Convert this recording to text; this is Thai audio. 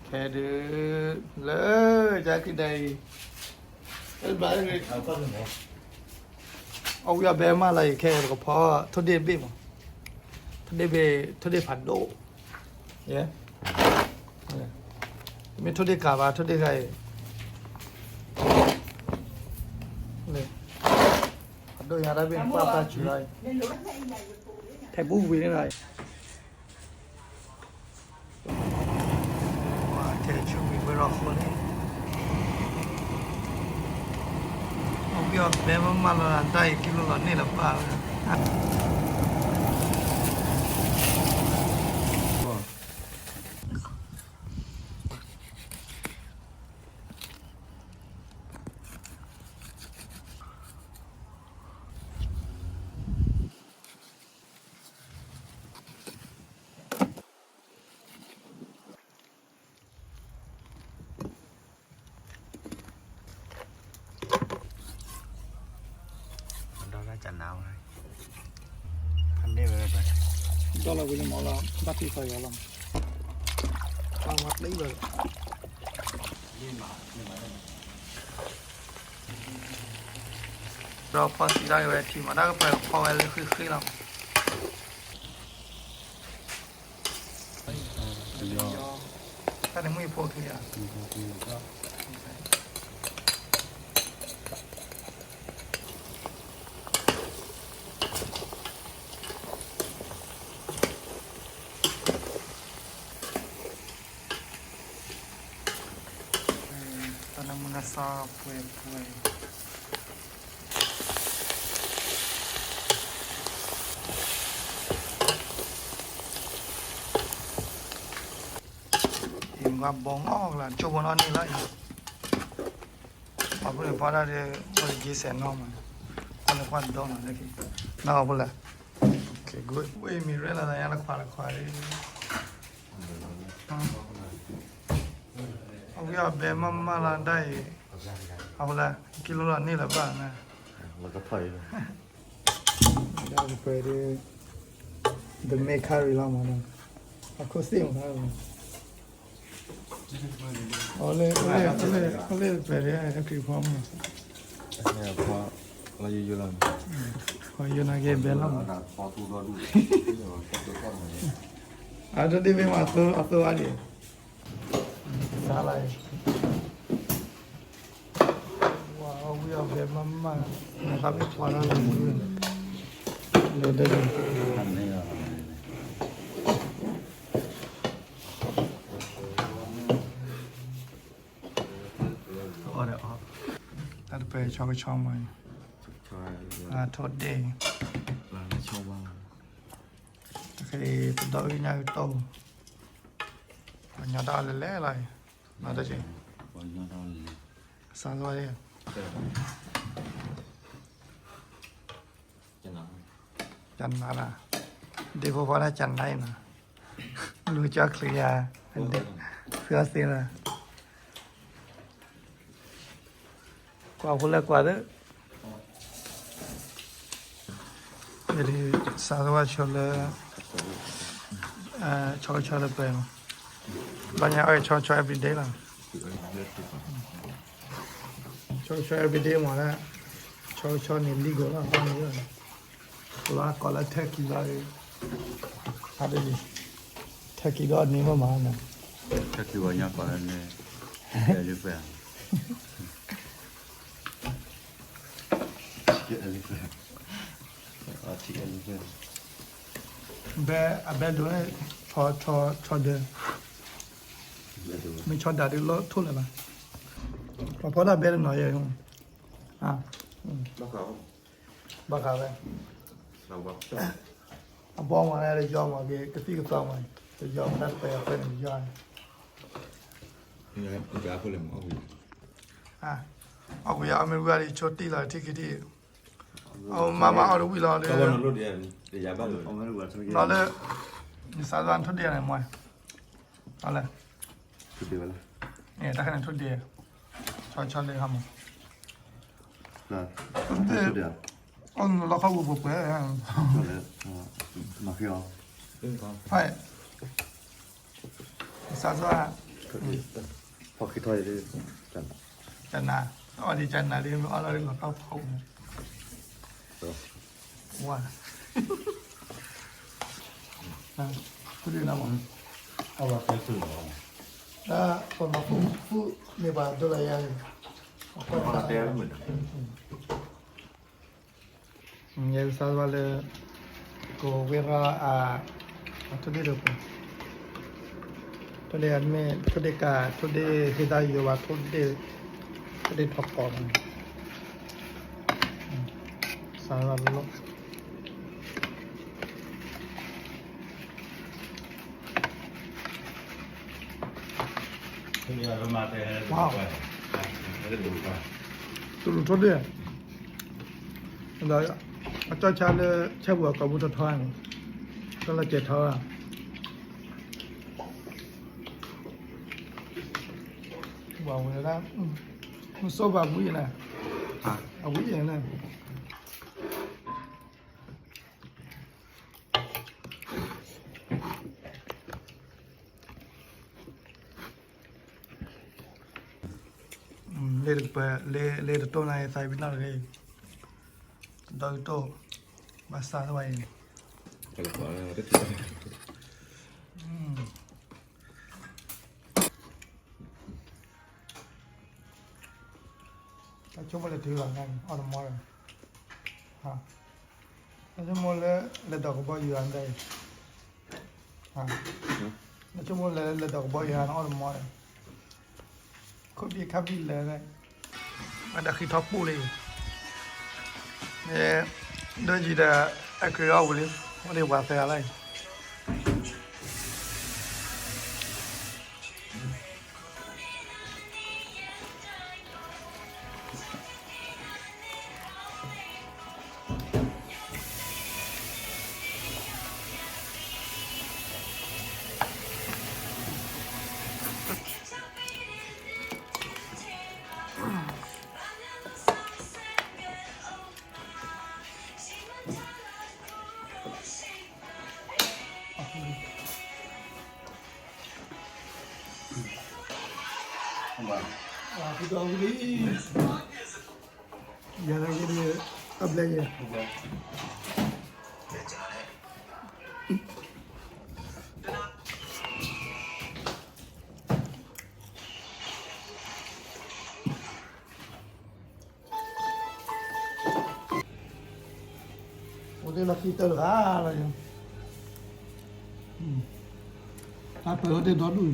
แค่เดือเลยจากที่ใดเป็นบ้านไงเอาอย่าแบมาอะไรแค่ก็พอทุเรียนบี้มั้งทุเรียนบี้ทุเรียนผัดโดเย้ไม่ทุเรียนกาบทุเรียนไงเลยผัดโดยาระเป็นป้าป้าจุไรแทบบุ้งวิ่งอะไรเทชูมีเวลาคนนี้เอาเบี้ยแม่มาละได้กิโลละนี่ละป้าจันน้ำเลยพันได้ไปไปก็เราไปยังหมอเราบัตรที่ไฟเราตามวัดได้เลยเราพอสีได้เวทีมาได้ก็ไปพอเลยคือเราถ้าในมือพวกที่อ่ะซาป่วยยิงว่าบองออกละจูบนอนนี่ละมาพูดพอได้เลยพอดีเสียน้องมันพอเลยควันดองมันเลยกี่น่าเอาพูดละโอเค good เว้ยมีเรื่องอะไรอย่างละควายเอาอย่าเบะมาละได้เอาละกิโลละนี่ละบ้างนะแล้วก็ถอยเลยได้ไปดิเดินไม่คาริลามานะเอาโคสิมครับเอาเลยไปดิไอ้ที่พร้อมเนี่ยพอเราอยู่แล้วพออยู่นะแกเบลล์พอตูรอดูอ่ะจะได้ไม่มาตัวอะไรสาลายว้าววิวแบบมานะครับไม่พอแล้วเลยเดินทำนี่อ๋อเดี๋ยวตัดไปช่องมาทอดเดย์ร้านชอบว่าโอเคตัวดอกยังไงโตปัญญาดาเลยอะไรมาได้จีปัญญาดาเลยสารวัตรจันนาละเดี๋ยวพอได้จันได้นะรู้จักเคลียร์เด็กเสือสินะกว่าคนละกว่าเด้อเดี๋ยวสารวัตรชลชอไปมั้งบ้านยังชอ every day ล่ะชอ every day มาแล้วชอนี่ลีกแล้วบ้านนี้ว่าก่อนละเทคิลาอะไรนี่เทคิลานี่มานะเทคิลาเนี่ยก่อนเลยเดี๋ยวไปเดี๋ยวไปที่เอลิเฟนแบบดูให้ชอเดินไม่ชอด่าดิล้อทุ่นเลยป่ะพอได้แบบหน่อยยังบ้าเขาเลยเราบอกบอกมาอะไรยอมมาเกกติกต่อมาจะยอมนัดไปเป็นย้อนนี่ครับจะเอาเลยมั้งเอาไปเอาไม่รู้อะไรชดตีเลยที่คิดที่เอามาเอาดูวิลาเลยก็วันนั้นรถเดียวเดี๋ยวย้ายบ้านเลยเอาไม่รู้ว่าจะเราเลยสารวันทุเดียไหนมวยเอาเลยทุเดียวเลยเนี่ยถ้าขนาดทุเดียชอนเลยครับมึงทุเดียวอ๋อเราเข้าบุกไปมาเที่ยวใช่สารวัตร พอคิดถ้อยได้จัน จันนาอ๋อดีจันนาเรียนเอาเราเรียนกับเขาเขาว่าคุณดูนะผม เอาว่าเป็นสื่อ ถ้าคนมาฟูในบ้านตัวอะไรอย่าง มาเตี้ยเหมือน ये साल वाले को vera today today adme today ka today hida yowa today top on साल वाले लोगที่เรามาเตี้ยไม่ได้ดูป่ะ tu lu today da acha cha le chewa ka bu to thwan to la che thaw wa we la mu so ba bu yin na a bu yin na le to na sai bi na le do to ba sa wa yin ก็เลยขอได้ที่ Chúng ta thử làm ngay ở đâu rồi hả chúng ta lấy đầu bao nhiêu anh đây hả chúng ta lấy đầu bao nhiêu anh ở đâu rồi có biết khác biết là đây mà đã khi thóc bù đi nè đơn gì là ai cười ao đi có điều hòa xe đây Thì tôi đi giờ là cái gì ấp lên gì đây là khi tơ là rồi ta phải ở đây đó đuổi